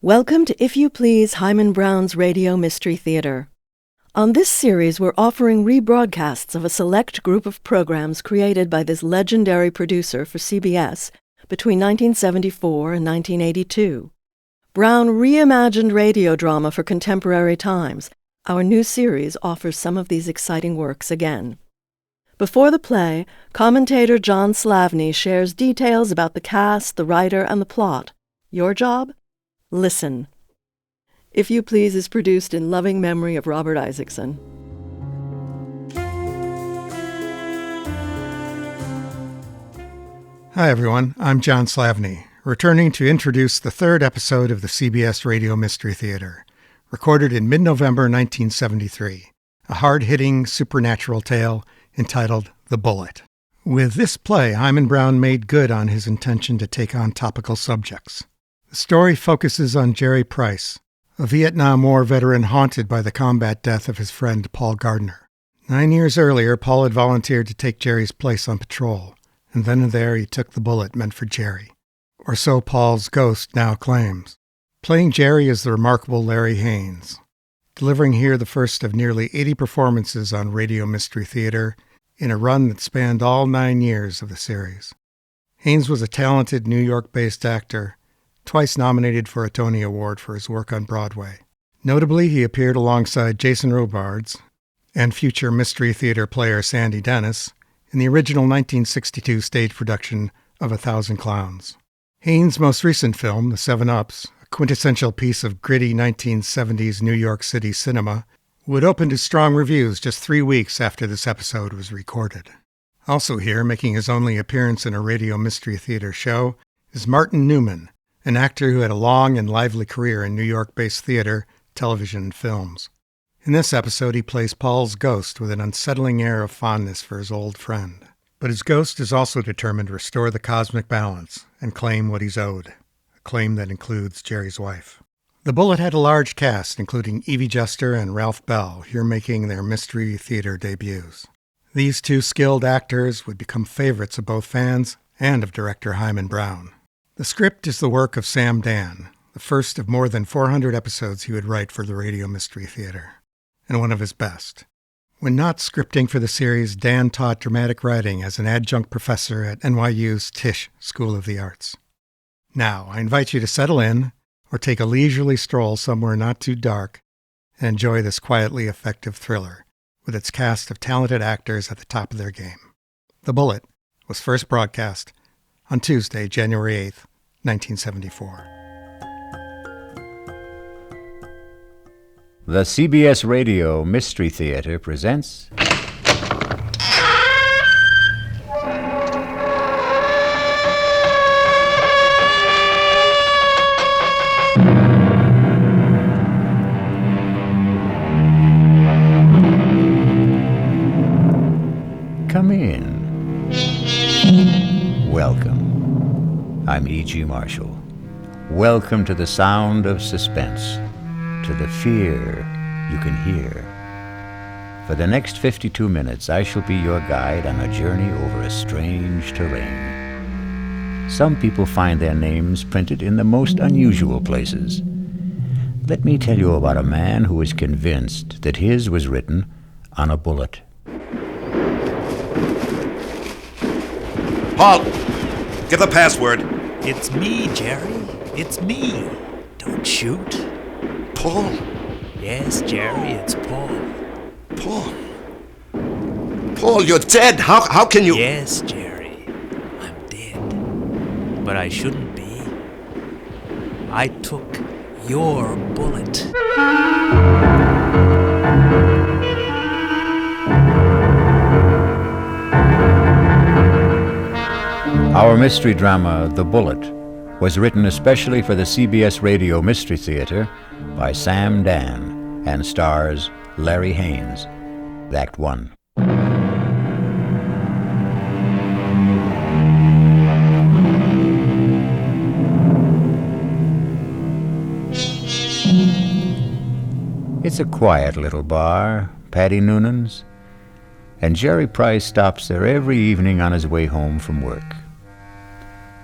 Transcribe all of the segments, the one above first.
Welcome to If You Please, Himan Brown's Radio Mystery Theater. On this series, we're offering rebroadcasts of a select group of programs created by this legendary producer for CBS between 1974 and 1982. Brown reimagined radio drama for contemporary times. Our new series offers some of these exciting works again. Before the play, commentator John Slavny shares details about the cast, the writer, and the plot. Your job? Listen. If You Please is produced in loving memory of Robert Isaacson. Hi everyone, I'm John Slavny, returning to introduce the third episode of the CBS Radio Mystery Theater, recorded in mid-November 1973, a hard-hitting supernatural tale entitled The Bullet. With this play, Himan Brown made good on his intention to take on topical subjects. The story focuses on Jerry Price, a Vietnam War veteran haunted by the combat death of his friend Paul Gardner. 9 years earlier, Paul had volunteered to take Jerry's place on patrol, and then and there he took the bullet meant for Jerry. Or so Paul's ghost now claims. Playing Jerry is the remarkable Larry Haines, delivering here the first of nearly 80 performances on Radio Mystery Theater in a run that spanned all 9 years of the series. Haines was a talented New York-based actor, twice nominated for a Tony Award for his work on Broadway. Notably, he appeared alongside Jason Robards and future Mystery Theater player Sandy Dennis in the original 1962 stage production of 1,000 Clowns. Haines' most recent film, The 7-Ups, a quintessential piece of gritty 1970s New York City cinema, would open to strong reviews just 3 weeks after this episode was recorded. Also here, making his only appearance in a Radio Mystery Theater show, is Martin Newman, an actor who had a long and lively career in New York-based theater, television, and films. In this episode, he plays Paul's ghost with an unsettling air of fondness for his old friend. But his ghost is also determined to restore the cosmic balance and claim what he's owed, a claim that includes Jerry's wife. The Bullet had a large cast, including Evie Juster and Ralph Bell, here making their Mystery Theater debuts. These two skilled actors would become favorites of both fans and of director Himan Brown. The script is the work of Sam Dan, the first of more than 400 episodes he would write for the Radio Mystery Theater, and one of his best. When not scripting for the series, Dan taught dramatic writing as an adjunct professor at NYU's Tisch School of the Arts. Now, I invite you to settle in, or take a leisurely stroll somewhere not too dark, and enjoy this quietly effective thriller, with its cast of talented actors at the top of their game. The Bullet was first broadcast on Tuesday, January 8th, 1974. The CBS Radio Mystery Theater presents... Come in. Welcome. I'm E.G. Marshall. Welcome to the sound of suspense, to the fear you can hear. For the next 52 minutes, I shall be your guide on a journey over a strange terrain. Some people find their names printed in the most unusual places. Let me tell you about a man who is convinced that his was written on a bullet. Paul, give the password. It's me, Jerry. It's me. Don't shoot. Paul? Yes, Jerry, it's Paul. Paul? Paul, you're dead. How can you... Yes, Jerry, I'm dead. But I shouldn't be. I took your bullet. Our mystery drama, The Bullet, was written especially for the CBS Radio Mystery Theater by Sam Dan and stars Larry Haines. Act 1. It's a quiet little bar, Paddy Noonan's, and Jerry Price stops there every evening on his way home from work.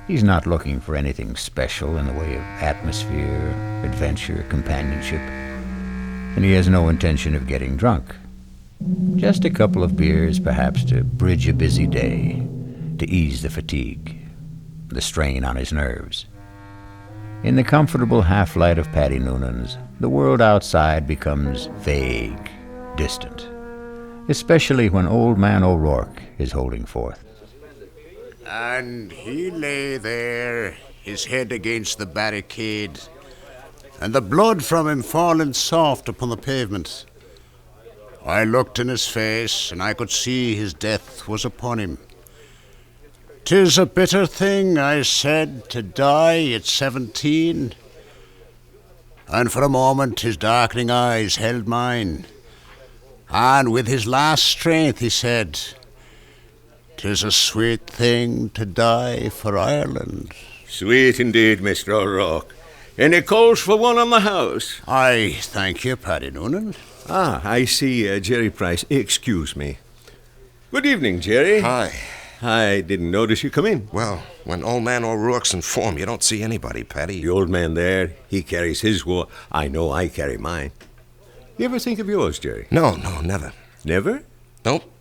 He's not looking for anything special in the way of atmosphere, adventure, companionship, and he has no intention of getting drunk. Just a couple of beers, perhaps, to bridge a busy day, to ease the fatigue, the strain on his nerves. In the comfortable half-light of Paddy Noonan's, the world outside becomes vague, distant, especially when Old Man O'Rourke is holding forth. And he lay there, his head against the barricade, and the blood from him falling soft upon the pavement. I looked in his face, and I could see his death was upon him. "'Tis a bitter thing," I said, "to die at 17. And for a moment his darkening eyes held mine. And with his last strength he said, "'Tis a sweet thing to die for Ireland." Sweet indeed, Mr. O'Rourke. Any calls for one on the house? I thank you, Paddy Noonan. Ah, I see, Jerry Price. Excuse me. Good evening, Jerry. Hi. I didn't notice you come in. Well, when Old Man O'Rourke's in form, you don't see anybody, Paddy. The old man there, he carries his war. I know I carry mine. You ever think of yours, Jerry? No, never. Never? Nope.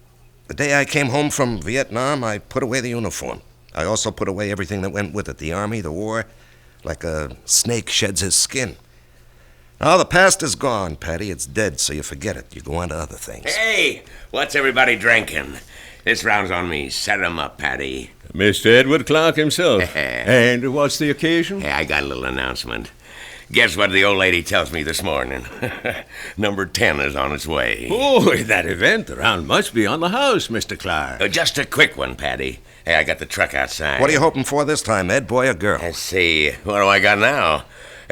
The day I came home from Vietnam, I put away the uniform. I also put away everything that went with it, the army, the war, like a snake sheds his skin. Now, the past is gone, Paddy. It's dead, so you forget it. You go on to other things. Hey, what's everybody drinking? This round's on me. Set 'em up, Paddy. Mr. Edward Clark himself. And what's the occasion? Hey, I got a little announcement. Guess what the old lady tells me this morning? Number 10 is on its way. Oh, that event, the round must be on the house, Mr. Clark. Just a quick one, Paddy. Hey, I got the truck outside. What are you hoping for this time, Ed, boy or girl? Let's see. What do I got now?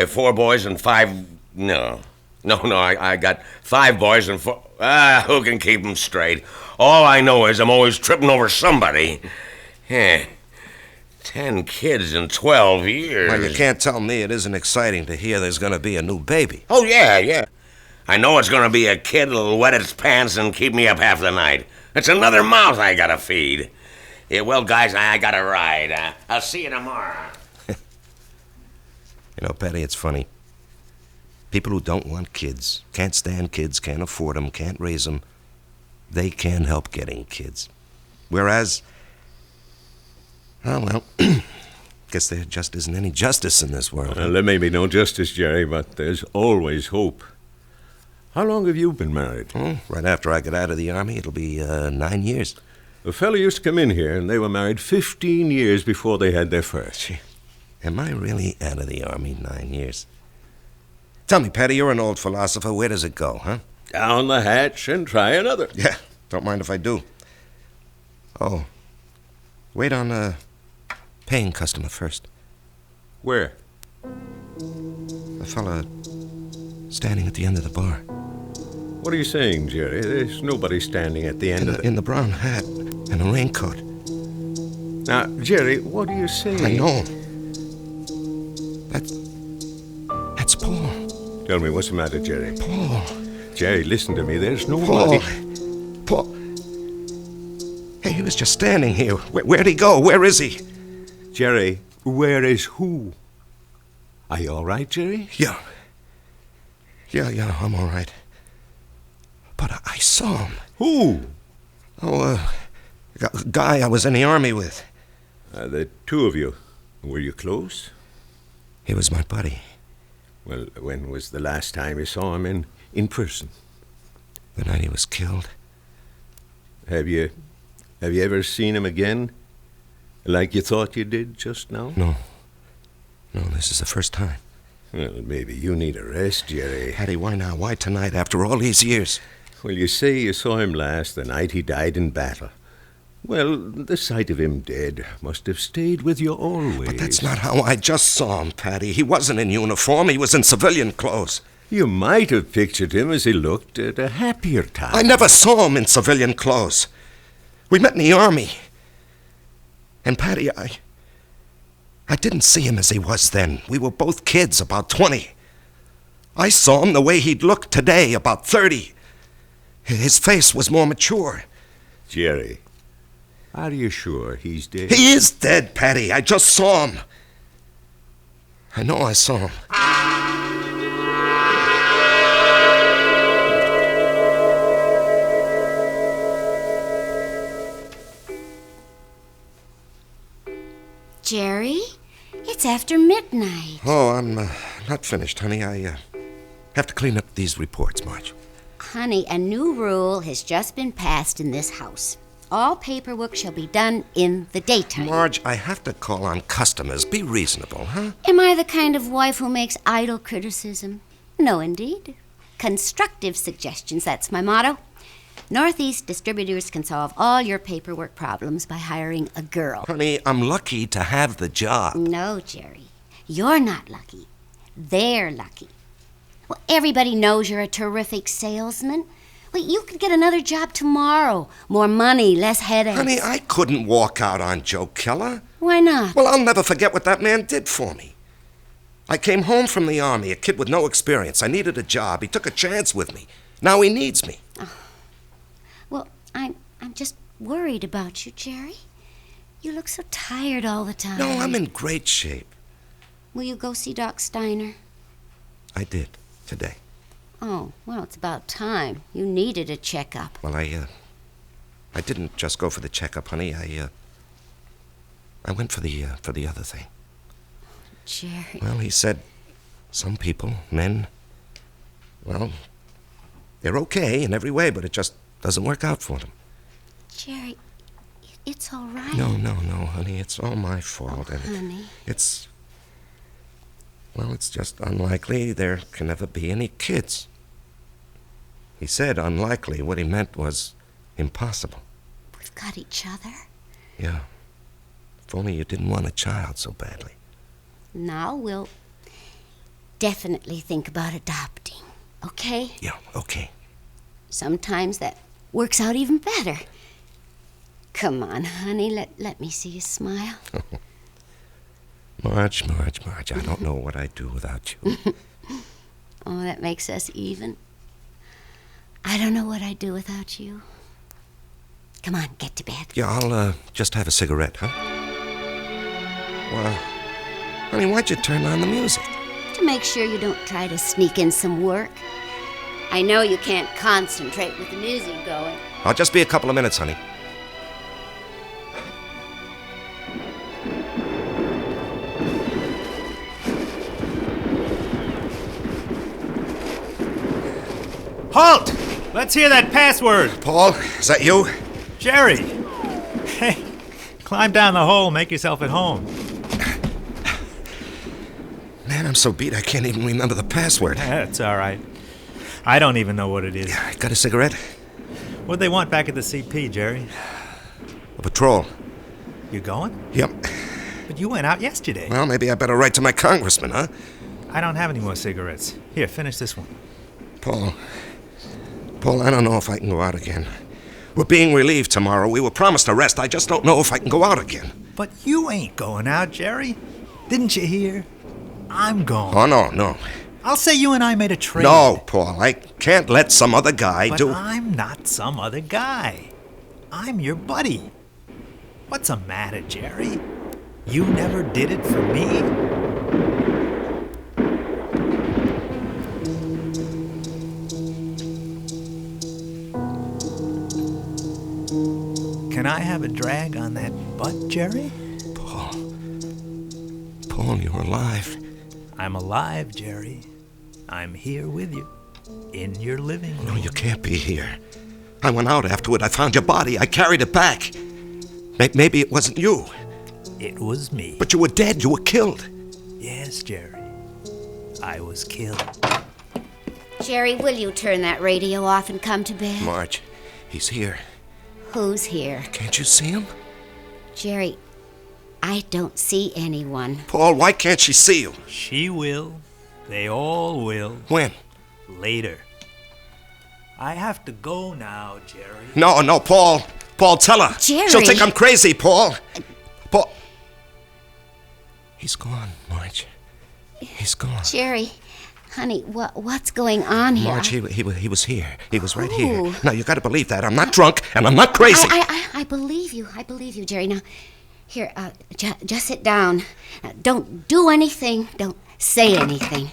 4 boys and 5... No, I got 5 boys and 4... who can keep them straight? All I know is I'm always tripping over somebody. 10 kids in 12 years. Well, you can't tell me it isn't exciting to hear there's going to be a new baby. Oh, yeah. I know it's going to be a kid that'll wet its pants and keep me up half the night. It's another mouth I got to feed. Yeah, well, guys, I got to ride. I'll see you tomorrow. You know, Paddy, it's funny. People who don't want kids, can't stand kids, can't afford them, can't raise them, they can help getting kids. Whereas, guess there just isn't any justice in this world. Well, there may be no justice, Jerry, but there's always hope. How long have you been married? Right after I got out of the army, it'll be 9 years. A fellow used to come in here, and they were married 15 years before they had their first. Gee, am I really out of the army 9 years? Tell me, Paddy, you're an old philosopher. Where does it go, huh? Down the hatch and try another. Yeah, don't mind if I do. Oh, wait on a paying customer first. Where? A fella standing at the end of the bar. What are you saying, Jerry? There's nobody standing at the end of the... In the brown hat and a raincoat. Now, Jerry, what are you saying? I know. That's Paul. Tell me, what's the matter, Jerry? Paul. Jerry, listen to me. There's nobody... Paul. Hey, he was just standing here. Where'd he go? Where is he? Jerry, where is who? Are you all right, Jerry? Yeah, I'm all right. But I saw him. Who? Oh, a guy I was in the army with. The two of you. Were you close? He was my buddy. Well, when was the last time you saw him in person? The night he was killed. Have you ever seen him again? Like you thought you did just now? No, this is the first time. Well, maybe you need a rest, Jerry. Paddy, why now? Why tonight after all these years? Well, you say you saw him last the night he died in battle. Well, the sight of him dead must have stayed with you always. But that's not how I just saw him, Paddy. He wasn't in uniform. He was in civilian clothes. You might have pictured him as he looked at a happier time. I never saw him in civilian clothes. We met in the army. And Paddy, I didn't see him as he was then. We were both kids, about 20. I saw him the way he'd look today, about 30. His face was more mature. Jerry, Are you sure he's dead? He is dead, Paddy. I just saw him. I know I saw him. Jerry, it's after midnight. Oh, I'm not finished, honey. I have to clean up these reports, Marge. Honey, a new rule has just been passed in this house. All paperwork shall be done in the daytime. Marge, I have to call on customers. Be reasonable, huh? Am I the kind of wife who makes idle criticism? No, indeed. Constructive suggestions, that's my motto. Northeast Distributors can solve all your paperwork problems by hiring a girl. Honey, I'm lucky to have the job. No, Jerry. You're not lucky. They're lucky. Well, everybody knows you're a terrific salesman. Well, you could get another job tomorrow. More money, less headaches. Honey, I couldn't walk out on Joe Keller. Why not? Well, I'll never forget what that man did for me. I came home from the Army, a kid with no experience. I needed a job. He took a chance with me. Now he needs me. Well, I'm just worried about you, Jerry. You look so tired all the time. No, I'm in great shape. Will you go see Doc Steiner? I did, today. Oh, well, it's about time. You needed a checkup. Well, I didn't just go for the checkup, honey. I went for the other thing. Jerry. Well, he said some people, men, well, they're okay in every way, but it just doesn't work out for them. Jerry, it's all right. No, honey. It's all my fault. Oh, honey. It's just unlikely there can ever be any kids. He said unlikely. What he meant was impossible. We've got each other. Yeah. If only you didn't want a child so badly. Now we'll definitely think about adopting, okay? Yeah, okay. Sometimes that works out even better. Come on, honey, let me see you smile. Marge, I don't know what I'd do without you. Oh, that makes us even. I don't know what I'd do without you. Come on, get to bed. Yeah, I'll just have a cigarette, huh? Well, honey, why'd you turn on the music? To make sure you don't try to sneak in some work. I know you can't concentrate with the music going. I'll just be a couple of minutes, honey. Halt! Let's hear that password. Paul, is that you? Jerry! Hey, climb down the hole, make yourself at home. Man, I'm so beat I can't even remember the password. That's all right. I don't even know what it is. Got a cigarette? What'd they want back at the CP, Jerry? A patrol. You going? Yep. But you went out yesterday. Well, maybe I better write to my congressman, huh? I don't have any more cigarettes. Here, finish this one. Paul, I don't know if I can go out again. We're being relieved tomorrow. We were promised a rest. I just don't know if I can go out again. But you ain't going out, Jerry. Didn't you hear? I'm going. Oh, no. I'll say you and I made a trade. No, Paul, I can't let some other guy but do... I'm not some other guy. I'm your buddy. What's the matter, Jerry? You never did it for me? Can I have a drag on that butt, Jerry? Paul, you're alive. I'm alive, Jerry. I'm here with you. In your living room. No, you can't be here. I went out afterward. I found your body. I carried it back. Maybe it wasn't you. It was me. But you were dead. You were killed. Yes, Jerry. I was killed. Jerry, will you turn that radio off and come to bed? Marge, he's here. Who's here? Can't you see him? Jerry, I don't see anyone. Paul, why can't she see you? She will. They all will. When? Later. I have to go now, Jerry. No, Paul. Paul, tell her. Jerry. She'll think I'm crazy, Paul. Paul. He's gone, Marge. He's gone. Jerry, Honey, what's going on here? Marge, he was here. He was right here. Now, you got to believe that. I'm not drunk, and I'm not crazy. I believe you. I believe you, Jerry. Now, here, just sit down. Don't do anything. Don't say anything.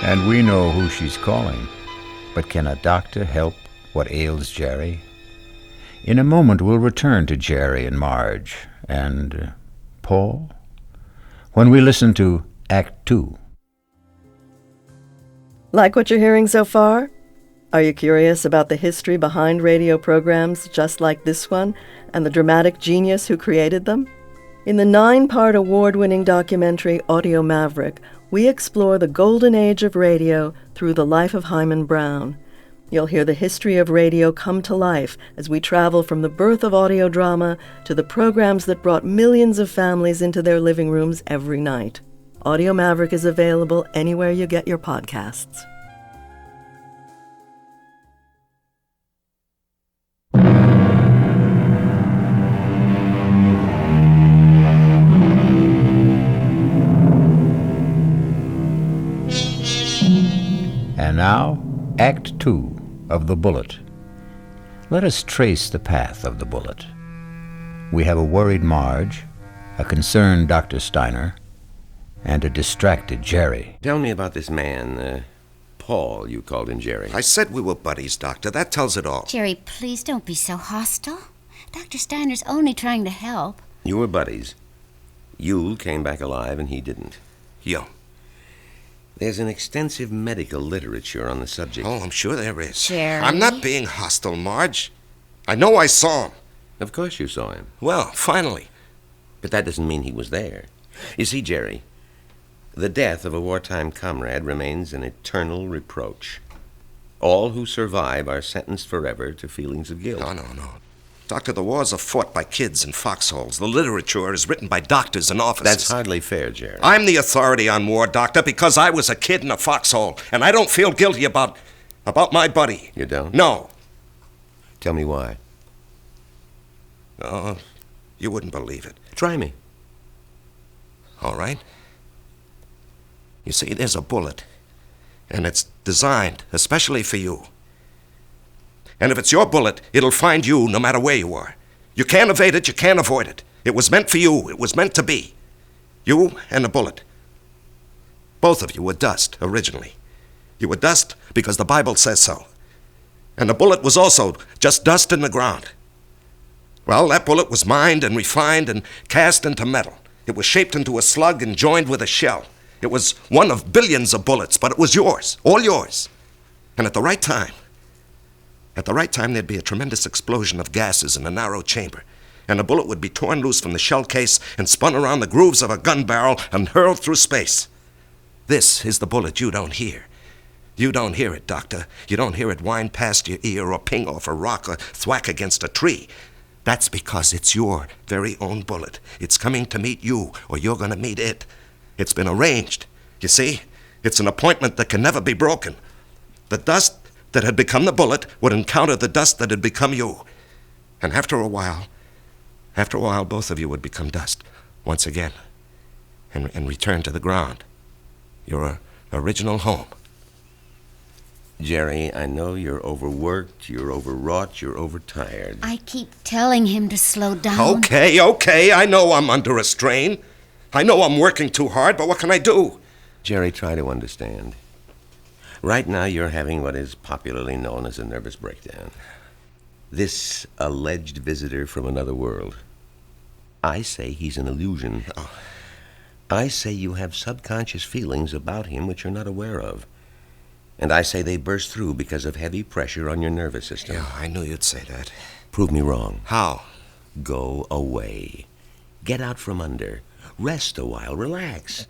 And we know who she's calling. But can a doctor help what ails Jerry? In a moment, we'll return to Jerry and Marge and Paul when we listen to Act 2. Like what you're hearing so far? Are you curious about the history behind radio programs just like this one and the dramatic genius who created them? In the 9-part award-winning documentary Audio Maverick, we explore the golden age of radio through the life of Himan Brown. You'll hear the history of radio come to life as we travel from the birth of audio drama to the programs that brought millions of families into their living rooms every night. Audio Maverick is available anywhere you get your podcasts. And now, Act 2 of The Bullet. Let us trace the path of the bullet. We have a worried Marge, a concerned Dr. Steiner, and a distracted Jerry. Tell me about this man, Paul, you called him Jerry. I said we were buddies, Doctor. That tells it all. Jerry, please don't be so hostile. Dr. Steiner's only trying to help. You were buddies. You came back alive and he didn't. Yo. There's an extensive medical literature on the subject. Oh, I'm sure there is. Jerry? I'm not being hostile, Marge. I know I saw him. Of course you saw him. Well, finally. But that doesn't mean he was there. You see, Jerry, the death of a wartime comrade remains an eternal reproach. All who survive are sentenced forever to feelings of guilt. No. Doctor, the wars are fought by kids in foxholes. The literature is written by doctors and officers. That's hardly fair, Jerry. I'm the authority on war, Doctor, because I was a kid in a foxhole, and I don't feel guilty about my buddy. You don't? No. Tell me why. Oh, you wouldn't believe it. Try me. All right. You see, there's a bullet, and it's designed especially for you. And if it's your bullet, it'll find you no matter where you are. You can't evade it, you can't avoid it. It was meant for you, it was meant to be. You and the bullet. Both of you were dust, originally. You were dust because the Bible says so. And the bullet was also just dust in the ground. Well, that bullet was mined and refined and cast into metal. It was shaped into a slug and joined with a shell. It was one of billions of bullets, but it was yours, all yours. And at the right time, there'd be a tremendous explosion of gases in a narrow chamber, and the bullet would be torn loose from the shell case and spun around the grooves of a gun barrel and hurled through space. This is the bullet you don't hear. You don't hear it, Doctor. You don't hear it whine past your ear or ping off a rock or thwack against a tree. That's because it's your very own bullet. It's coming to meet you, or you're going to meet it. It's been arranged. You see? It's an appointment that can never be broken. The dust that had become the bullet would encounter the dust that had become you. And after a while, both of you would become dust once again and return to the ground, your original home. Jerry, I know you're overworked, you're overwrought, you're overtired. I keep telling him to slow down. Okay, I know I'm under a strain. I know I'm working too hard, but what can I do? Jerry, try to understand. Right now, you're having what is popularly known as a nervous breakdown. This alleged visitor from another world, I say he's an illusion. Oh. I say you have subconscious feelings about him which you're not aware of. And I say they burst through because of heavy pressure on your nervous system. Yeah, I knew you'd say that. Prove me wrong. How? Go away. Get out from under. Rest a while. Relax.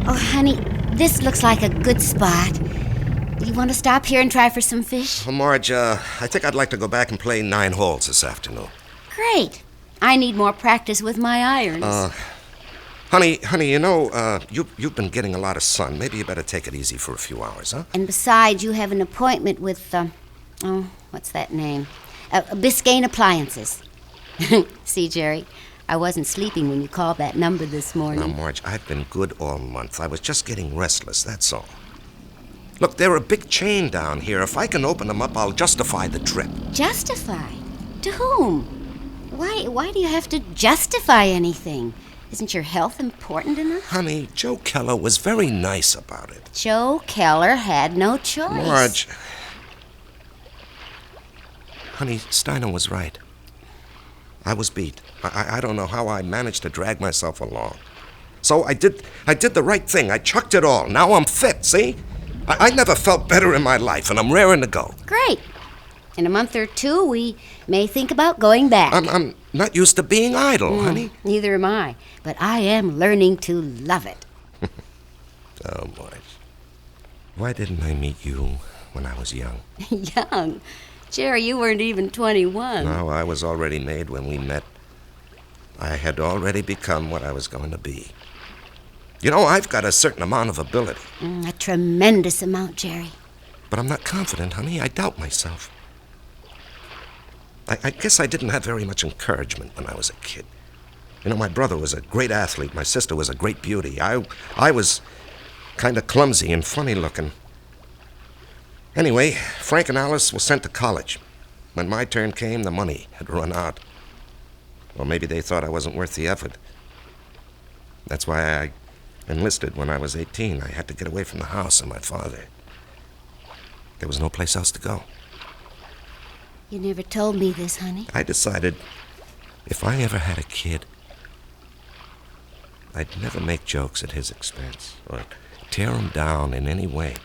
Oh, honey, this looks like a good spot. You want to stop here and try for some fish? Well, Marge, I think I'd like to go back and play 9 holes this afternoon. Great. I need more practice with my irons. Honey, you know, you've been getting a lot of sun. Maybe you better take it easy for a few hours, huh? And besides, you have an appointment with, what's that name? Biscayne Appliances. See, Jerry, I wasn't sleeping when you called that number this morning. Now, Marge, I've been good all month. I was just getting restless, that's all. Look, they're a big chain down here. If I can open them up, I'll justify the trip. Justify? To whom? Why do you have to justify anything? Isn't your health important enough? Honey, Joe Keller was very nice about it. Joe Keller had no choice. Marge. Honey, Steiner was right. I was beat. I don't know how I managed to drag myself along. So I did the right thing. I chucked it all. Now I'm fit, see? I never felt better in my life, and I'm raring to go. Great. In a month or two, we may think about going back. I'm not used to being idle, honey. Neither am I, but I am learning to love it. Oh, Marge. Why didn't I meet you when I was young? Young? Jerry, you weren't even 21. No, I was already made when we met. I had already become what I was going to be. You know, I've got a certain amount of ability. A tremendous amount, Jerry. But I'm not confident, honey. I doubt myself. I guess I didn't have very much encouragement when I was a kid. You know, my brother was a great athlete. My sister was a great beauty. I was kind of clumsy and funny-looking. Anyway, Frank and Alice were sent to college. When my turn came, the money had run out. Well, maybe they thought I wasn't worth the effort. That's why I enlisted when I was 18. I had to get away from the house and my father. There was no place else to go. You never told me this, honey. I decided if I ever had a kid, I'd never make jokes at his expense or tear him down in any way.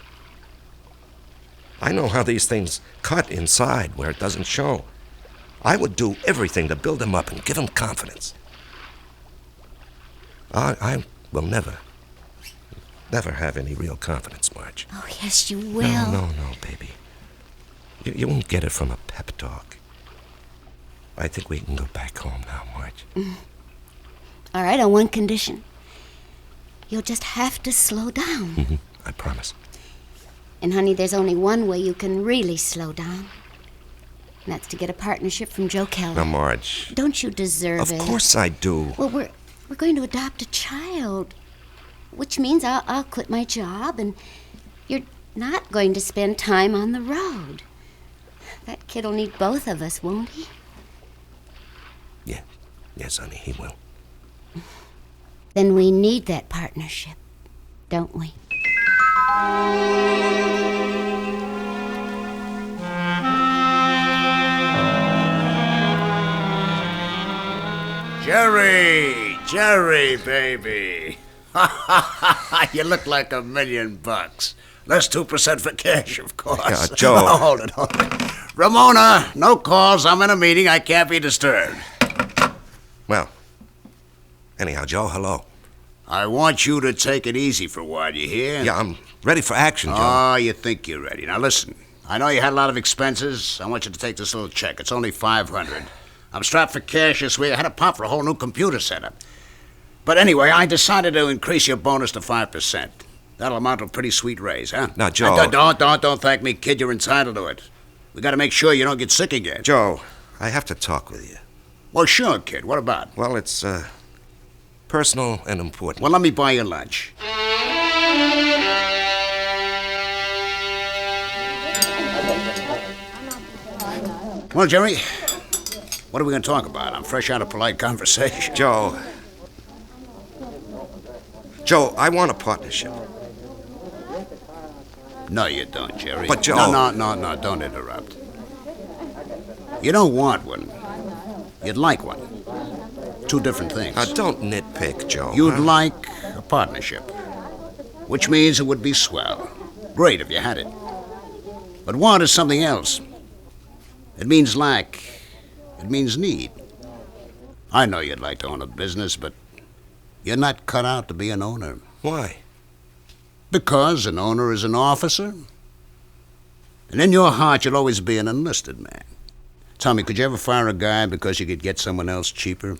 I know how these things cut inside where it doesn't show. I would do everything to build him up and give him confidence. I will never have any real confidence, Marge. Oh, yes, you will. No, baby. You won't get it from a pep talk. I think we can go back home now, Marge. All right, on one condition. You'll just have to slow down. I promise. And, honey, there's only one way you can really slow down. And that's to get a partnership from Joe Keller. Now, Marge. Don't you deserve it? Of course I do. Well, we're going to adopt a child, which means I'll quit my job, and you're not going to spend time on the road. That kid'll need both of us, won't he? Yeah. Yes, honey, he will. Then we need that partnership, don't we? Jerry, baby. You look like $1 million. Less 2% for cash, of course. Yeah, Joe. Oh, hold it. Ramona, no calls. I'm in a meeting. I can't be disturbed. Well, anyhow, Joe, hello. I want you to take it easy for a while, you hear? Yeah, I'm ready for action, Joe. Oh, you think you're ready. Now, listen. I know you had a lot of expenses. I want you to take this little check. It's only $500. I'm strapped for cash this week. I had to pop for a whole new computer setup. But anyway, I decided to increase your bonus to 5%. That'll amount to a pretty sweet raise, huh? Now, Joe... Don't thank me, kid. You're entitled to it. We gotta make sure you don't get sick again. Joe, I have to talk with you. Well, sure, kid. What about? Well, it's, personal and important. Well, let me buy you lunch. Well, Jerry, what are we gonna talk about? I'm fresh out of polite conversation. Joe, I want a partnership. No, you don't, Jerry. But, Joe... No, don't interrupt. You don't want one. You'd like one. Two different things. Don't nitpick, Joe. You'd like a partnership, which means it would be swell. Great if you had it. But want is something else. It means lack. It means need. I know you'd like to own a business, but you're not cut out to be an owner. Why? Because an owner is an officer, And in your heart, you'll always be an enlisted man. Tell me, could you ever fire a guy because you could get someone else cheaper?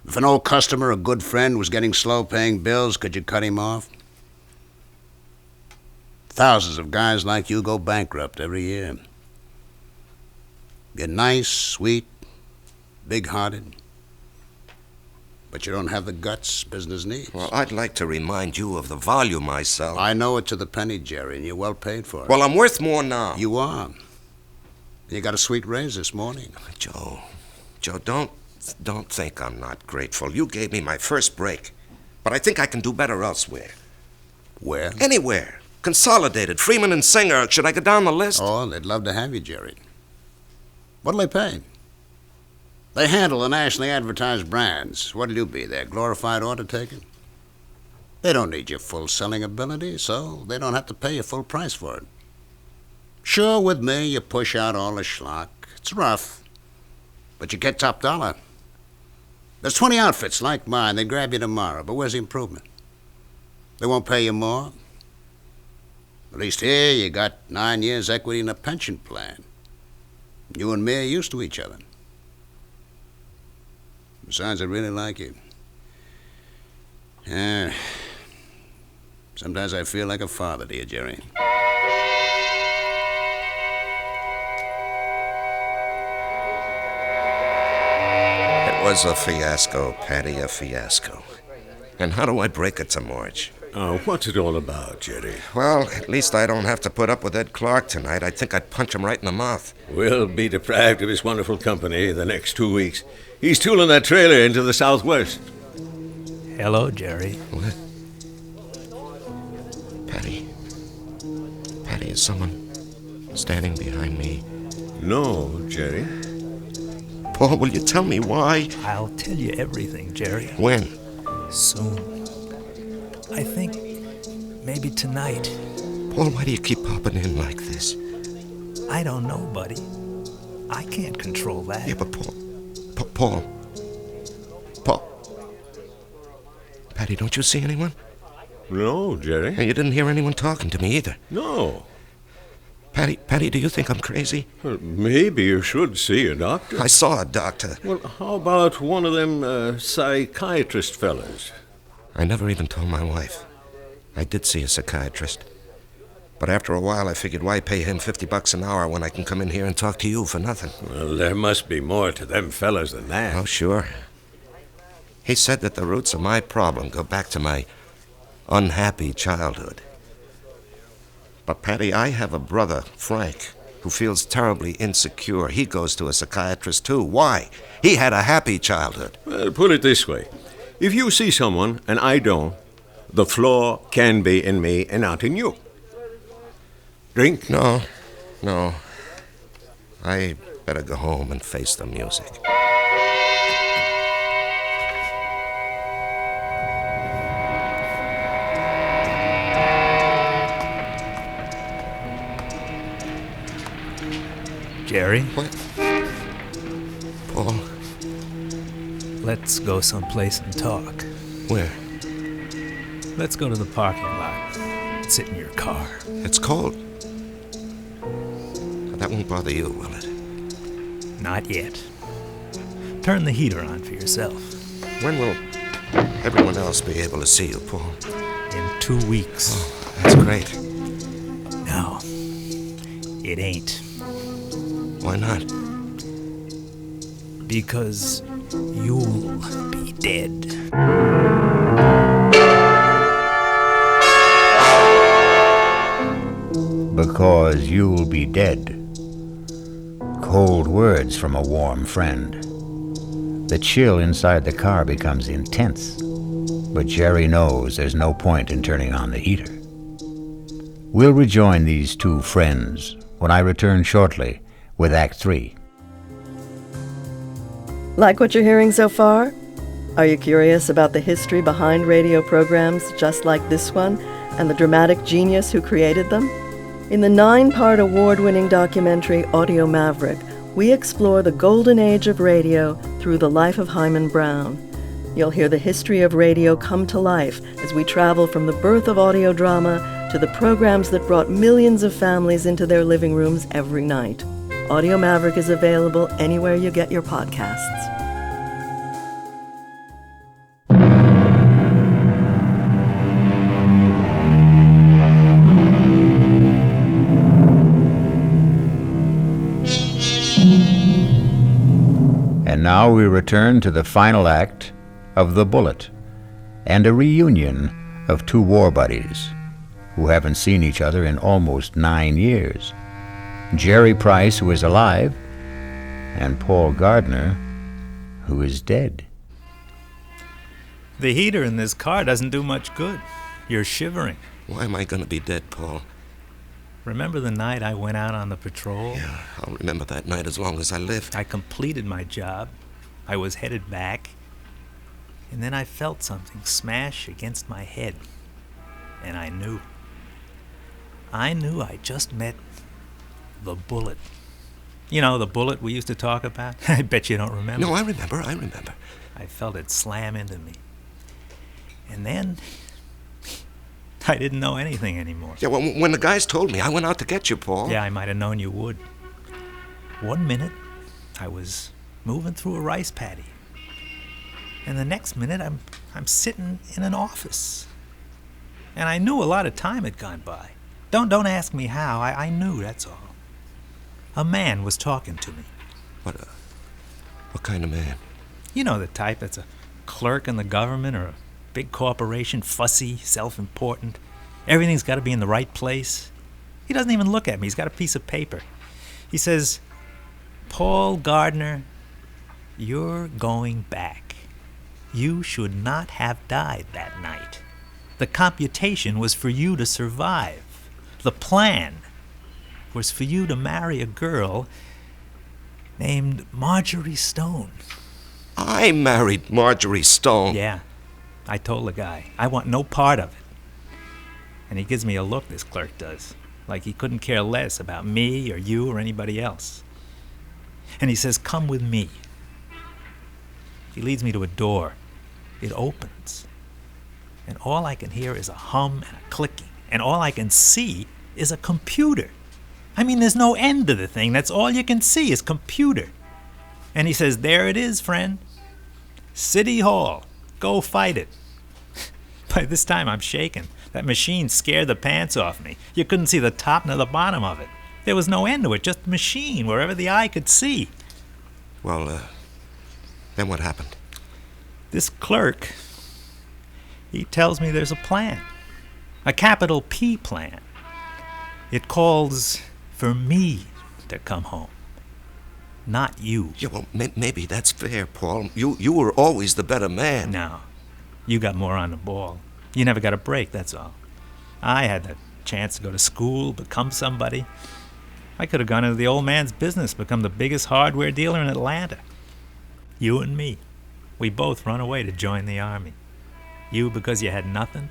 If an old customer, a good friend, was getting slow paying bills, could you cut him off? Thousands of guys like you go bankrupt every year. You're nice, sweet, big-hearted, but you don't have the guts business needs. Well, I'd like to remind you of the volume I sell. I know it to the penny, Jerry, and you're well paid for it. Well, I'm worth more now. You are. You got a sweet raise this morning. Joe, don't think I'm not grateful. You gave me my first break, but I think I can do better elsewhere. Where? Anywhere. Consolidated, Freeman and Singer. Should I go down the list? Oh, they'd love to have you, Jerry. What'll they pay? They handle the nationally advertised brands. What'll you be, their glorified order taker? They don't need your full selling ability, so they don't have to pay you full price for it. Sure, with me, you push out all the schlock. It's rough, but you get top dollar. There's 20 outfits like mine. They grab you tomorrow, but where's the improvement? They won't pay you more. At least here, you got 9 years equity in a pension plan. You and me are used to each other. Besides, I really like you. Sometimes I feel like a father to you, Jerry. It was a fiasco, Paddy, a fiasco. And how do I break it to Marge? Oh, what's it all about, Jerry? Well, at least I don't have to put up with Ed Clark tonight. I think I'd punch him right in the mouth. We'll be deprived of his wonderful company the next 2 weeks. He's tooling that trailer into the southwest. Hello, Jerry. What? Paddy, is someone standing behind me? No, Jerry. Paul, will you tell me why? I'll tell you everything, Jerry. When? Soon. I think maybe tonight. Paul, why do you keep popping in like this? I don't know, buddy. I can't control that. Yeah, but Paul. Paddy, don't you see anyone? No, Jerry. And you didn't hear anyone talking to me either. No. Paddy, do you think I'm crazy? Well, maybe you should see a doctor. I saw a doctor. Well, how about one of them psychiatrist fellas? I never even told my wife. I did see a psychiatrist. But after a while, I figured, why pay him $50 an hour when I can come in here and talk to you for nothing? Well, there must be more to them fellas than that. Oh, sure. He said that the roots of my problem go back to my unhappy childhood. But, Paddy, I have a brother, Frank, who feels terribly insecure. He goes to a psychiatrist, too. Why? He had a happy childhood. Well, put it this way. If you see someone, and I don't, the flaw can be in me and not in you. Drink? No. I better go home and face the music. Jerry? What? Paul? Let's go someplace and talk. Where? Let's go to the parking lot. Sit in your car. It's cold. That won't bother you, will it? Not yet. Turn the heater on for yourself. When will everyone else be able to see you, Paul? In 2 weeks. Oh, that's great. No, it ain't. Why not? Because you'll be dead. Because you'll be dead. Cold words from a warm friend. The chill inside the car becomes intense, but Jerry knows there's no point in turning on the heater. We'll rejoin these two friends when I return shortly with Act 3. Like what you're hearing so far? Are you curious about the history behind radio programs just like this one and the dramatic genius who created them? In the 9-part award-winning documentary Audio Maverick, we explore the golden age of radio through the life of Himan Brown. You'll hear the history of radio come to life as we travel from the birth of audio drama to the programs that brought millions of families into their living rooms every night. Audio Maverick is available anywhere you get your podcasts. And now we return to the final act of The Bullet and a reunion of two war buddies who haven't seen each other in almost 9 years. Jerry Price, who is alive, and Paul Gardner, who is dead. The heater in this car doesn't do much good. You're shivering. Why am I going to be dead, Paul? Remember the night I went out on the patrol? Yeah, I'll remember that night as long as I live. I completed my job. I was headed back. And then I felt something smash against my head. And I knew. I just met the bullet. You know, the bullet we used to talk about? I bet you don't remember. No, I remember. I felt it slam into me. And then I didn't know anything anymore. Yeah, well, when the guys told me, I went out to get you, Paul. Yeah, I might have known you would. 1 minute, I was moving through a rice paddy. And the next minute, I'm sitting in an office. And I knew a lot of time had gone by. Don't ask me how. I knew, that's all. A man was talking to me. What kind of man? You know the type that's a clerk in the government or a big corporation, fussy, self-important. Everything's got to be in the right place. He doesn't even look at me. He's got a piece of paper. He says, "Paul Gardner, you're going back. You should not have died that night. The computation was for you to survive. The plan was for you to marry a girl named Marjorie Stone." I married Marjorie Stone. Yeah, I told the guy, I want no part of it. And he gives me a look, this clerk does, like he couldn't care less about me or you or anybody else. And he says, "Come with me." He leads me to a door. It opens. And all I can hear is a hum and a clicking. And all I can see is a computer. I mean, there's no end to the thing. That's all you can see is computer. And he says, "There it is, friend. City Hall. Go fight it." By this time, I'm shaking. That machine scared the pants off me. You couldn't see the top nor the bottom of it. There was no end to it, just a machine wherever the eye could see. Well, then what happened? This clerk, he tells me there's a plan. A capital P plan. It calls for me to come home. Not you. Yeah, well, maybe that's fair, Paul. You were always the better man. No. You got more on the ball. You never got a break, that's all. I had the chance to go to school, become somebody. I could have gone into the old man's business, become the biggest hardware dealer in Atlanta. You and me, we both run away to join the army. You because you had nothing,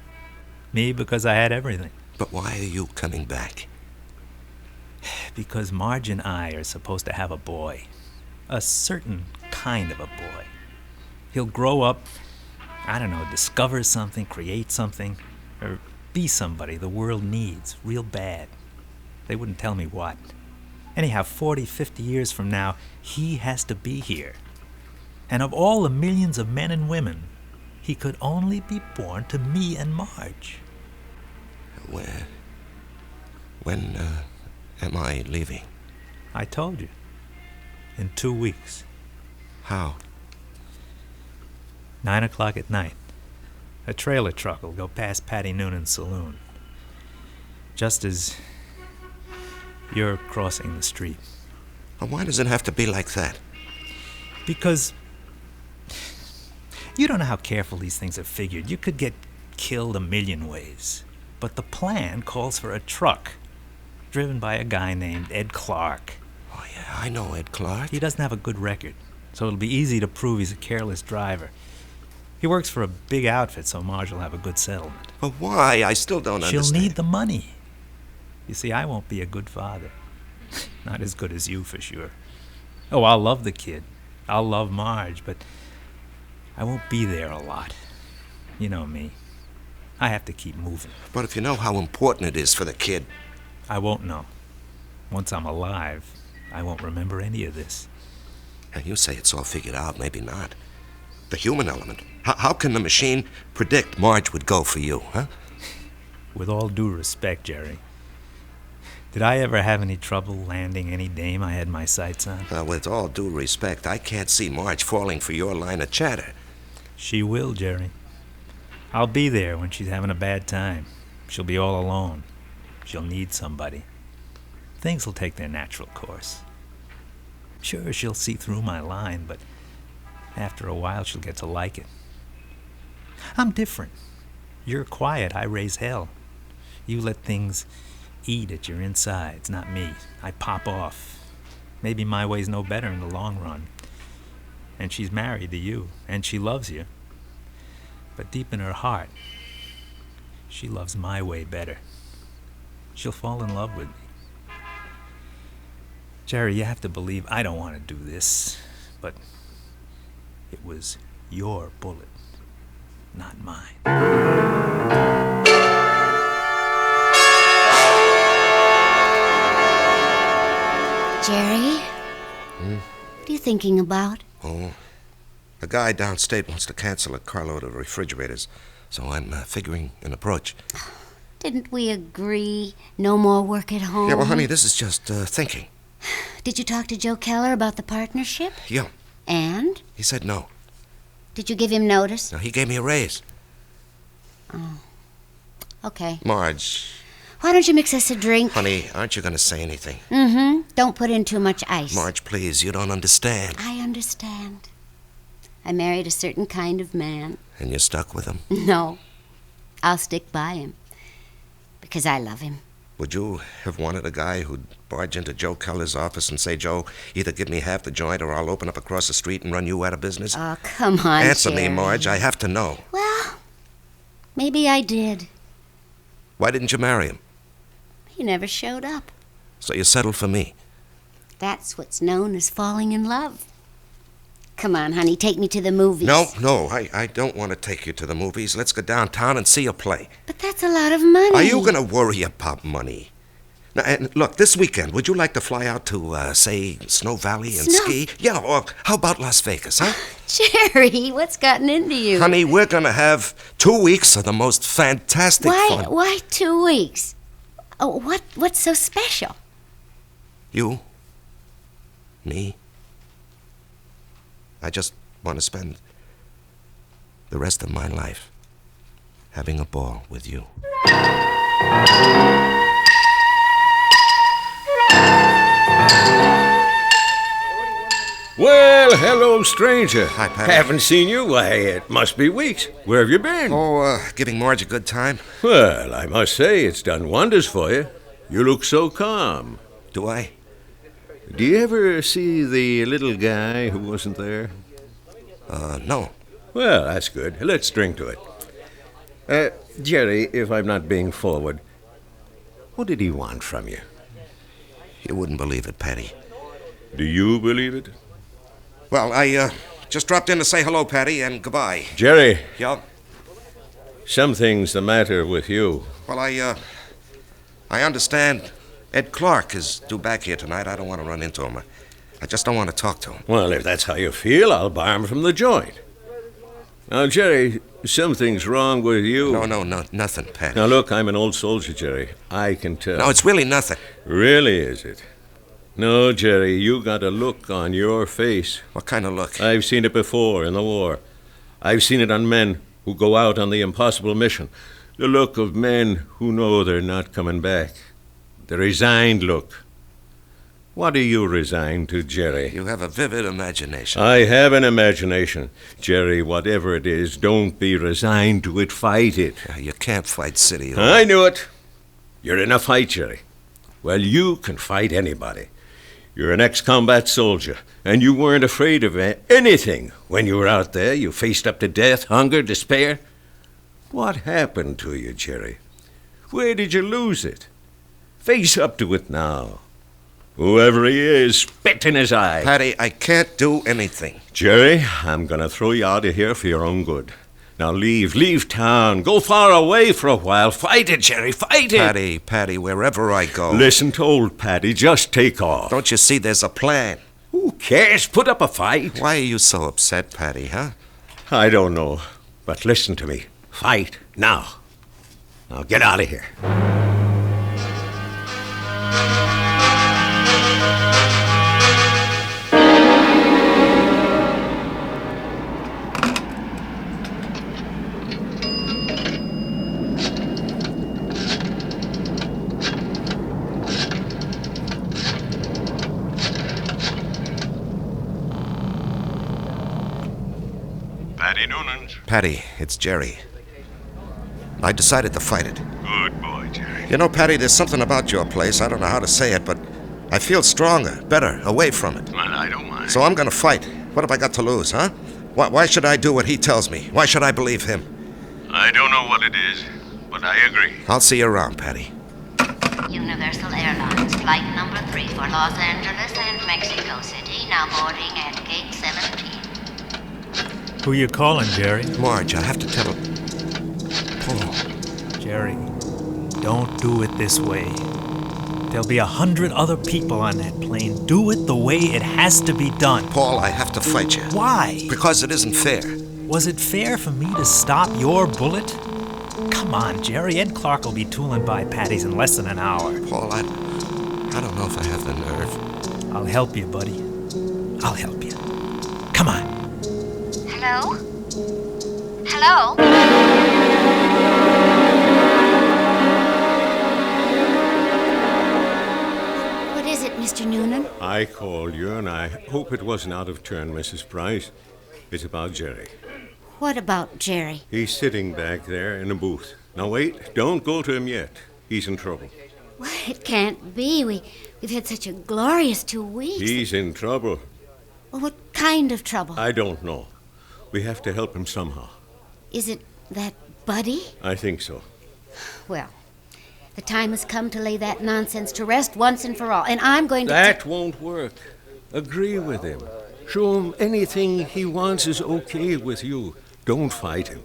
me because I had everything. But why are you coming back? Because Marge and I are supposed to have a boy. A certain kind of a boy. He'll grow up, I don't know, discover something, create something, or be somebody the world needs real bad. They wouldn't tell me what. Anyhow, 40, 50 years from now, he has to be here. And of all the millions of men and women, he could only be born to me and Marge. When am I leaving? I told you. In 2 weeks. How? 9 o'clock at night. A trailer truck will go past Paddy Noonan's saloon. Just as you're crossing the street. Well, why does it have to be like that? Because you don't know how careful these things are figured. You could get killed a million ways. But the plan calls for a truck driven by a guy named Ed Clark. Oh, yeah, I know Ed Clark. He doesn't have a good record, so it'll be easy to prove he's a careless driver. He works for a big outfit, so Marge will have a good settlement. But why? I still don't understand. She'll need the money. You see, I won't be a good father. Not as good as you, for sure. Oh, I'll love the kid. I'll love Marge, but I won't be there a lot. You know me. I have to keep moving. But if you know how important it is for the kid... I won't know. Once I'm alive, I won't remember any of this. Now, you say it's all figured out, maybe not. The human element. How can the machine predict Marge would go for you, huh? With all due respect, Jerry, did I ever have any trouble landing any dame I had my sights on? With all due respect, I can't see Marge falling for your line of chatter. She will, Jerry. I'll be there when she's having a bad time. She'll be all alone. She'll need somebody. Things will take their natural course. Sure, she'll see through my line, but after a while she'll get to like it. I'm different. You're quiet, I raise hell. You let things eat at your insides, not me. I pop off. Maybe my way's no better in the long run. And she's married to you, and she loves you. But deep in her heart, she loves my way better. She'll fall in love with me. Jerry, you have to believe I don't want to do this, but it was your bullet, not mine. Jerry? What are you thinking about? Oh, a guy downstate wants to cancel a carload of refrigerators, so I'm figuring an approach. Didn't we agree no more work at home? Yeah, well, honey, this is just thinking. Did you talk to Joe Keller about the partnership? Yeah. And? He said no. Did you give him notice? No, he gave me a raise. Oh. Okay. Marge. Why don't you mix us a drink? Honey, aren't you going to say anything? Mm-hmm. Don't put in too much ice. Marge, please, you don't understand. I understand. I married a certain kind of man. And you're stuck with him? No. I'll stick by him. Because I love him. Would you have wanted a guy who'd barge into Joe Keller's office and say, Joe, either give me half the joint or I'll open up across the street and run you out of business? Oh, come on, Answer Jerry. me, Marge. I have to know. Well, maybe I did. Why didn't you marry him? He never showed up. So you settled for me. That's what's known as falling in love. Come on, honey, take me to the movies. No, I don't want to take you to the movies. Let's go downtown and see a play. But that's a lot of money. Are you going to worry about money? Now, and look, this weekend, would you like to fly out to, say, Snow Valley and ski? Yeah, or how about Las Vegas, huh? Jerry, what's gotten into you? Honey, we're going to have 2 weeks of the most fantastic fun. Why 2 weeks? Oh, what's so special? You? Me? I just want to spend the rest of my life having a ball with you. Well, hello, stranger. Hi, Paddy. Haven't seen you. Why, it must be weeks. Where have you been? Oh, giving Marge a good time. Well, I must say, it's done wonders for you. You look so calm. Do I? Do you ever see the little guy who wasn't there? No. Well, that's good. Let's drink to it. Jerry, if I'm not being forward, what did he want from you? You wouldn't believe it, Paddy. Do you believe it? Well, I just dropped in to say hello, Paddy, and goodbye. Jerry. Yeah? Something's the matter with you. Well, I understand Ed Clark is due back here tonight. I don't want to run into him. I just don't want to talk to him. Well, if that's how you feel, I'll bar him from the joint. Now, Jerry, something's wrong with you. No, nothing, Paddy. Now, look, I'm an old soldier, Jerry. I can tell. No, it's really nothing. Really, is it? No, Jerry, you got a look on your face. What kind of look? I've seen it before in the war. I've seen it on men who go out on the impossible mission. The look of men who know they're not coming back. The resigned look. What are you resigned to, Jerry? You have a vivid imagination. I have an imagination. Jerry, whatever it is, don't be resigned to it. Fight it. You can't fight City Hall. I knew it. You're in a fight, Jerry. Well, you can fight anybody. You're an ex-combat soldier, and you weren't afraid of anything when you were out there. You faced up to death, hunger, despair. What happened to you, Jerry? Where did you lose it? Face up to it now. Whoever he is, spit in his eye. Paddy, I can't do anything. Jerry, I'm going to throw you out of here for your own good. Now leave town. Go far away for a while. Fight it, Jerry, fight it. Paddy, wherever I go. Listen to old Paddy. Just take off. Don't you see there's a plan? Who cares? Put up a fight. Why are you so upset, Paddy, huh? I don't know. But listen to me. Fight now. Now get out of here. Paddy Noonan. Paddy, it's Jerry. I decided to fight it. Good boy, Jerry. You know, Paddy, there's something about your place. I don't know how to say it, but I feel stronger, better, away from it. Well, I don't mind. So I'm gonna fight. What have I got to lose, huh? Why should I do what he tells me? Why should I believe him? I don't know what it is, but I agree. I'll see you around, Paddy. Universal Airlines, flight number 3 for Los Angeles and Mexico City, now boarding at gate 17. Who you calling, Jerry? Marge, I have to tell her. Paul. Jerry, don't do it this way. There'll be 100 other people on that plane. Do it the way it has to be done. Paul, I have to fight you. Why? Because it isn't fair. Was it fair for me to stop your bullet? Come on, Jerry. Ed Clark will be tooling by Paddy's in less than an hour. Paul, I don't know if I have the nerve. I'll help you, buddy. I'll help you. Come on. Hello? Hello? What is it, Mr. Noonan? I called you, and I hope it wasn't out of turn, Mrs. Price. It's about Jerry. What about Jerry? He's sitting back there in a booth. Now wait, don't go to him yet. He's in trouble. Well, it can't be. We've had such a glorious 2 weeks. He's in trouble. Well, what kind of trouble? I don't know. We have to help him somehow. Is it that Buddy? I think so. Well, the time has come to lay that nonsense to rest once and for all, and I'm going to... That won't work. Agree with him. Show him anything he wants is okay with you. Don't fight him.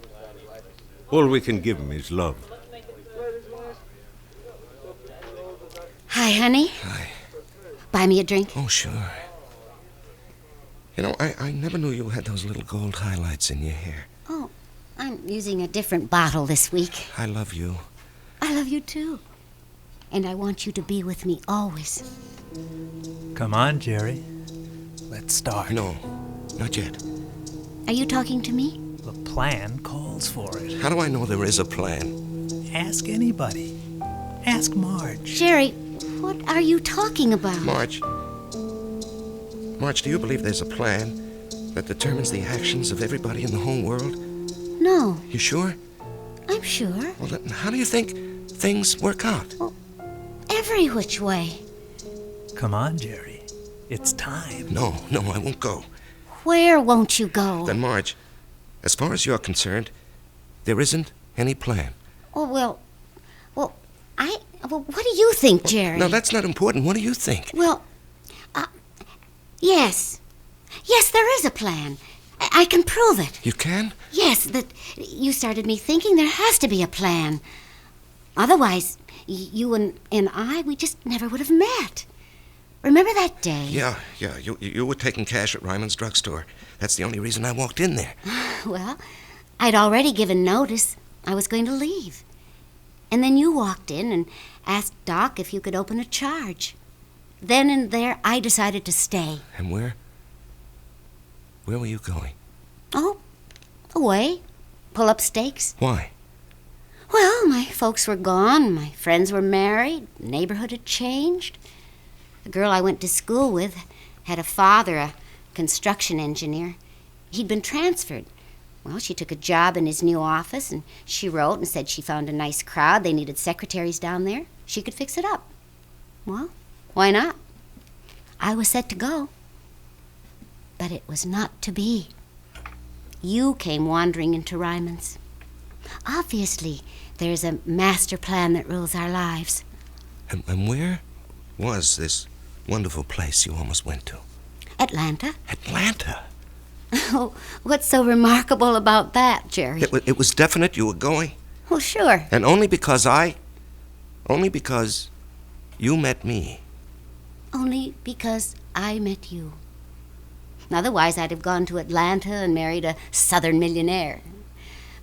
All we can give him is love. Hi, honey. Hi. Buy me a drink. Oh, sure. You know, I never knew you had those little gold highlights in your hair. Oh, I'm using a different bottle this week. I love you. I love you, too. And I want you to be with me always. Come on, Jerry. Let's start. No, not yet. Are you talking to me? The plan calls for it. How do I know there is a plan? Ask anybody. Ask Marge. Jerry, what are you talking about? Marge, do you believe there's a plan that determines the actions of everybody in the whole world? No. You sure? I'm sure. Well, then how do you think things work out? Well, every which way. Come on, Jerry. It's time. No, I won't go. Where won't you go? Then, Marge, as far as you're concerned, there isn't any plan. Oh, well, what do you think, Jerry? No, that's not important. What do you think? Well, yes. Yes, there is a plan. I can prove it. You can? Yes, that you started me thinking there has to be a plan. Otherwise, you and I, we just never would have met. Remember that day? Yeah. You were taking cash at Ryman's drugstore. That's the only reason I walked in there. Well, I'd already given notice I was going to leave. And then you walked in and asked Doc if you could open a charge. Then and there, I decided to stay. And where were you going? Oh, away. Pull up stakes. Why? Well, my folks were gone. My friends were married. The neighborhood had changed. The girl I went to school with had a father, a construction engineer. He'd been transferred. Well, she took a job in his new office, and she wrote and said she found a nice crowd. They needed secretaries down there. She could fix it up. Well, why not? I was set to go. But it was not to be. You came wandering into Ryman's. Obviously, there's a master plan that rules our lives. And where was this wonderful place you almost went to? Atlanta. Atlanta? Oh, what's so remarkable about that, Jerry? It was definite you were going. Well, sure. And only because you met me. Only because I met you. Otherwise, I'd have gone to Atlanta and married a southern millionaire.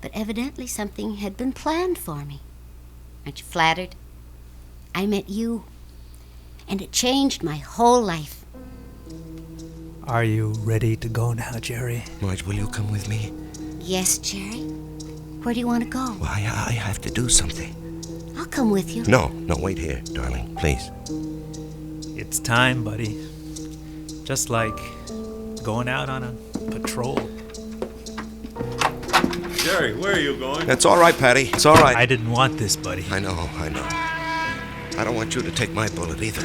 But evidently something had been planned for me. Aren't you flattered? I met you, and it changed my whole life. Are you ready to go now, Jerry? Marge, will you come with me? Yes, Jerry. Where do you want to go? Well, I have to do something. I'll come with you. No, wait here, darling, please. It's time, buddy. Just like going out on a patrol. Jerry, where are you going? That's all right, Paddy. It's all right. I didn't want this, buddy. I know. I don't want you to take my bullet either.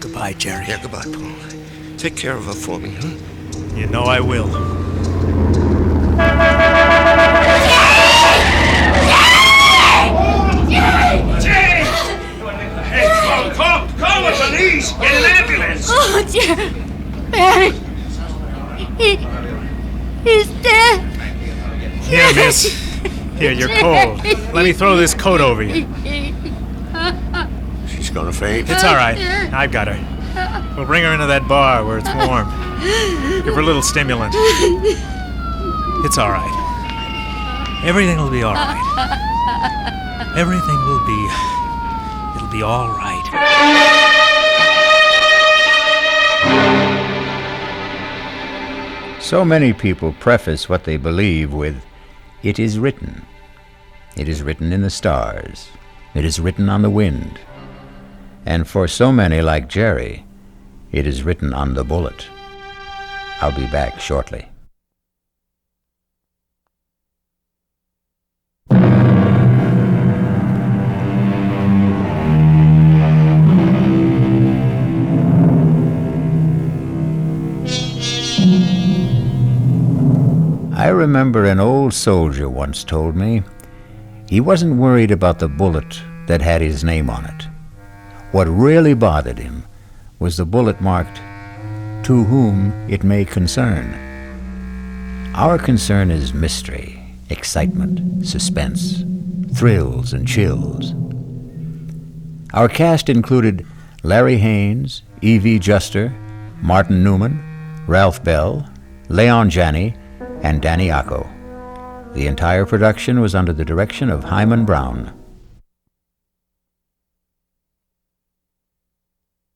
Goodbye, Jerry. Yeah, goodbye, Paul. Take care of her for me, huh? You know I will. Jerry! Hey, call the police! Get an ambulance! Oh, Jerry! Barry! He's dead! Here, miss. Here, you're cold. Let me throw this coat over you. She's gonna faint. It's all right. I've got her. We'll bring her into that bar where it's warm. Give her a little stimulant. It's all right. Everything will be all right. Everything will be... It'll be all right. So many people preface what they believe with, "It is written." It is written in the stars. It is written on the wind. And for so many like Jerry, it is written on the bullet. I'll be back shortly. I remember an old soldier once told me he wasn't worried about the bullet that had his name on it. What really bothered him was the bullet marked, "To whom it may concern." Our concern is mystery, excitement, suspense, thrills and chills. Our cast included Larry Haynes, E.V. Juster, Martin Newman, Ralph Bell, Leon Janney, and Danny Acco. The entire production was under the direction of Himan Brown.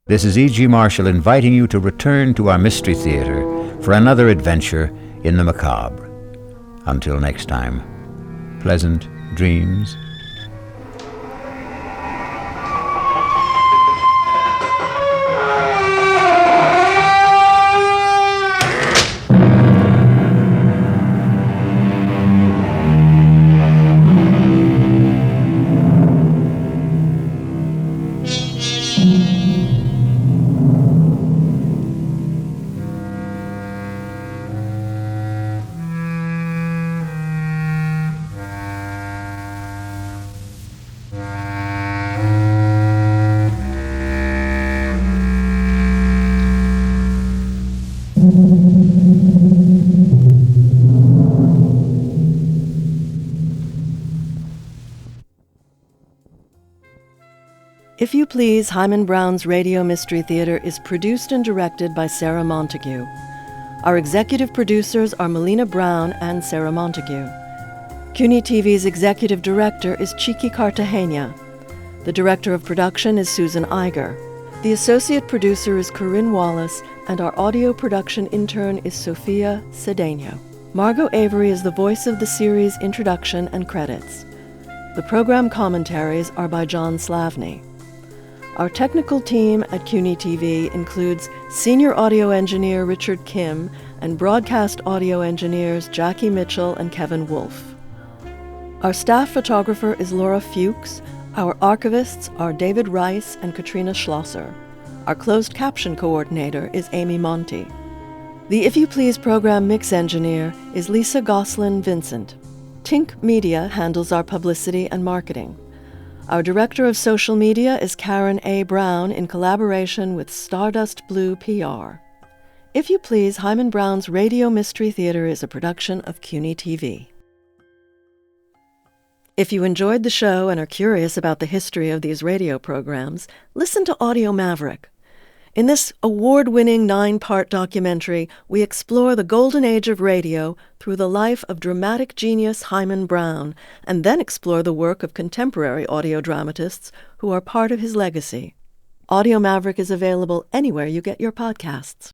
This is E.G. Marshall inviting you to return to our Mystery Theater for another adventure in the macabre. Until next time, pleasant dreams. If You Please, Himan Brown's Radio Mystery Theater is produced and directed by Sarah Montague. Our executive producers are Melina Brown and Sarah Montague. CUNYTV's executive director is Chiki Cartagena. The director of production is Susan Iger. The associate producer is Corinne Wallace, and our audio production intern is Sophia Cedeno. Margot Avery is the voice of the series' introduction and credits. The program commentaries are by John Slavny. Our technical team at CUNYTV includes senior audio engineer Richard Kim and broadcast audio engineers Jackie Mitchell and Kevin Wolfe. Our staff photographer is Laura Fuchs. Our archivists are David Rice and Katrina Schlosser. Our closed caption coordinator is Amy Monty. The If You Please program mix engineer is Lisa Goslin Vincent. Tink Media handles our publicity and marketing. Our director of social media is Karen A. Brown in collaboration with Stardust Blue PR. If you please, Himan Brown's Radio Mystery Theater is a production of CUNYTV. If you enjoyed the show and are curious about the history of these radio programs, listen to Audio Maverick. In this award-winning 9-part documentary, we explore the golden age of radio through the life of dramatic genius Himan Brown, and then explore the work of contemporary audio dramatists who are part of his legacy. Audio Maverick is available anywhere you get your podcasts.